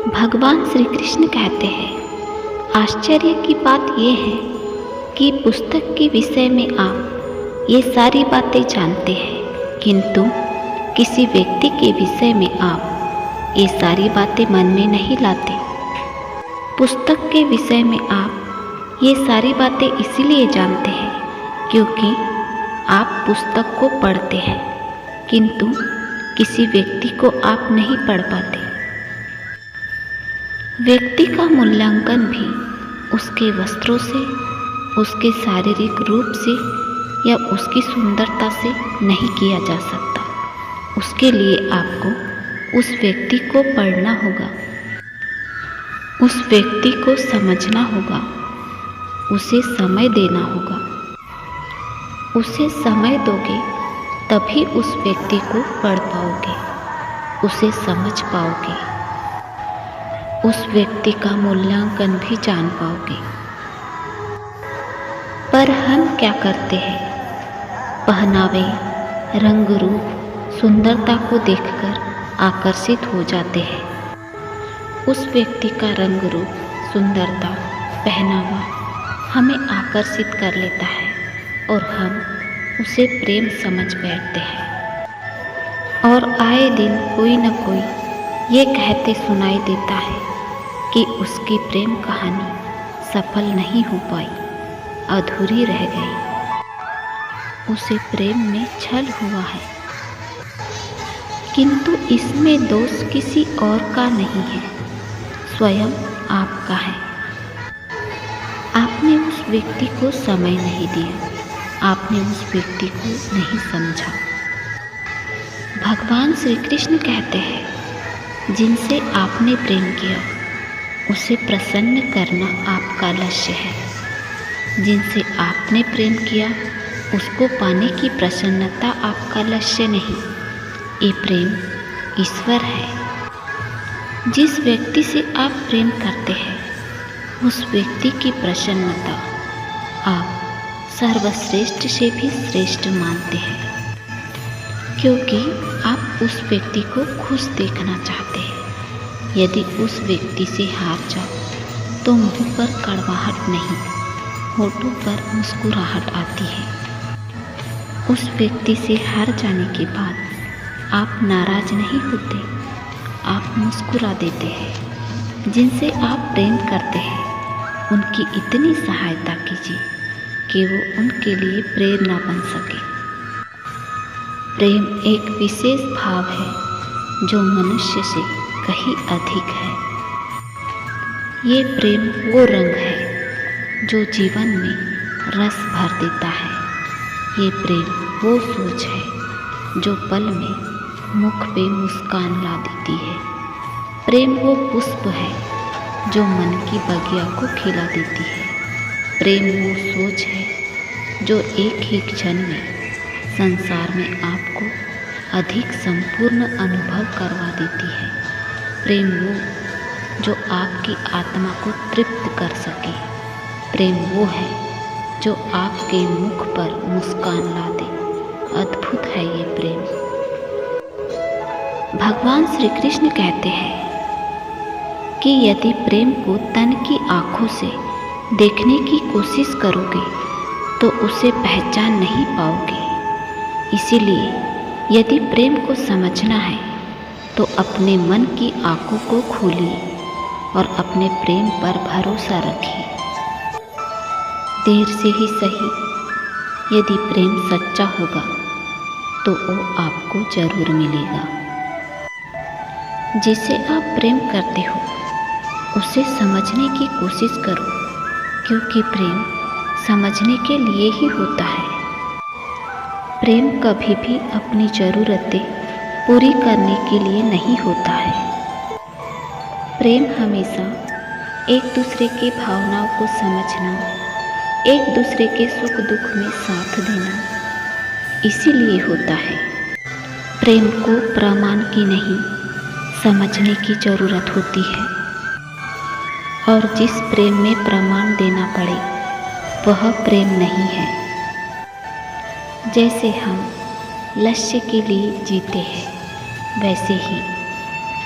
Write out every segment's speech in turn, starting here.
भगवान श्री कृष्ण कहते हैं, आश्चर्य की बात यह है कि पुस्तक के विषय में आप ये सारी बातें जानते हैं, किंतु किसी व्यक्ति के विषय में आप ये सारी बातें मन में नहीं लाते। पुस्तक के विषय में आप ये सारी बातें इसीलिए जानते हैं क्योंकि आप पुस्तक को पढ़ते हैं, किंतु किसी व्यक्ति को आप नहीं पढ़ पाते। व्यक्ति का मूल्यांकन भी उसके वस्त्रों से, उसके शारीरिक रूप से या उसकी सुंदरता से नहीं किया जा सकता। उसके लिए आपको उस व्यक्ति को पढ़ना होगा, उस व्यक्ति को समझना होगा, उसे समय देना होगा। उसे समय दोगे तभी उस व्यक्ति को पढ़ पाओगे, उसे समझ पाओगे, उस व्यक्ति का मूल्यांकन भी जान पाओगे। पर हम क्या करते हैं? पहनावे, रंग रूप, सुंदरता को देखकर आकर्षित हो जाते हैं। उस व्यक्ति का रंग रूप, सुंदरता, पहनावा हमें आकर्षित कर लेता है और हम उसे प्रेम समझ बैठते हैं। और आए दिन कोई न कोई ये कहते सुनाई देता है कि उसकी प्रेम कहानी सफल नहीं हो पाई, अधूरी रह गई, उसे प्रेम में छल हुआ है। किंतु इसमें दोष किसी और का नहीं है, स्वयं आपका है। आपने उस व्यक्ति को समय नहीं दिया, आपने उस व्यक्ति को नहीं समझा। भगवान श्री कृष्ण कहते हैं, जिनसे आपने प्रेम किया उसे प्रसन्न करना आपका लक्ष्य है। जिनसे आपने प्रेम किया उसको पाने की प्रसन्नता आपका लक्ष्य नहीं। ये प्रेम ईश्वर है। जिस व्यक्ति से आप प्रेम करते हैं उस व्यक्ति की प्रसन्नता आप सर्वश्रेष्ठ से भी श्रेष्ठ मानते हैं, क्योंकि आप उस व्यक्ति को खुश देखना चाहते हैं। यदि उस व्यक्ति से हार जाओ तो मुंह पर कड़वाहट नहीं, होठों पर मुस्कुराहट आती है। उस व्यक्ति से हार जाने के बाद आप नाराज नहीं होते, आप मुस्कुरा देते हैं। जिनसे आप प्रेम करते हैं उनकी इतनी सहायता कीजिए कि वो उनके लिए प्रेरणा बन सके। प्रेम एक विशेष भाव है जो मनुष्य से कहीं अधिक है। ये प्रेम वो रंग है जो जीवन में रस भर देता है। ये प्रेम वो सोच है जो पल में मुख पे मुस्कान ला देती है। प्रेम वो पुष्प है जो मन की बगिया को खिला देती है। प्रेम वो सोच है जो एक ही क्षण में संसार में आपको अधिक संपूर्ण अनुभव करवा देती है। प्रेम वो जो आपकी आत्मा को तृप्त कर सके। प्रेम वो है जो आपके मुख पर मुस्कान ला दे। अद्भुत है ये प्रेम। भगवान श्री कृष्ण कहते हैं कि यदि प्रेम को तन की आँखों से देखने की कोशिश करोगे तो उसे पहचान नहीं पाओगे। इसीलिए यदि प्रेम को समझना है तो अपने मन की आँखों को खोलिए और अपने प्रेम पर भरोसा रखिए। देर से ही सही, यदि प्रेम सच्चा होगा तो वो आपको जरूर मिलेगा। जिसे आप प्रेम करते हो उसे समझने की कोशिश करो, क्योंकि प्रेम समझने के लिए ही होता है। प्रेम कभी भी अपनी ज़रूरतें पूरी करने के लिए नहीं होता है। प्रेम हमेशा एक दूसरे की भावनाओं को समझना, एक दूसरे के सुख दुख में साथ देना, इसीलिए होता है। प्रेम को प्रमाण की नहीं, समझने की ज़रूरत होती है। और जिस प्रेम में प्रमाण देना पड़े वह प्रेम नहीं है। जैसे हम लक्ष्य के लिए जीते हैं, वैसे ही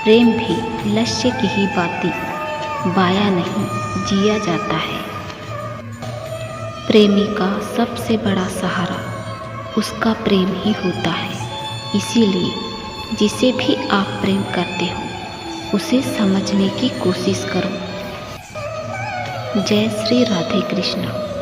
प्रेम भी लक्ष्य की ही बाती बाया नहीं जिया जाता है। प्रेमी का सबसे बड़ा सहारा उसका प्रेम ही होता है। इसीलिए जिसे भी आप प्रेम करते हो उसे समझने की कोशिश करो। जय श्री राधे कृष्ण।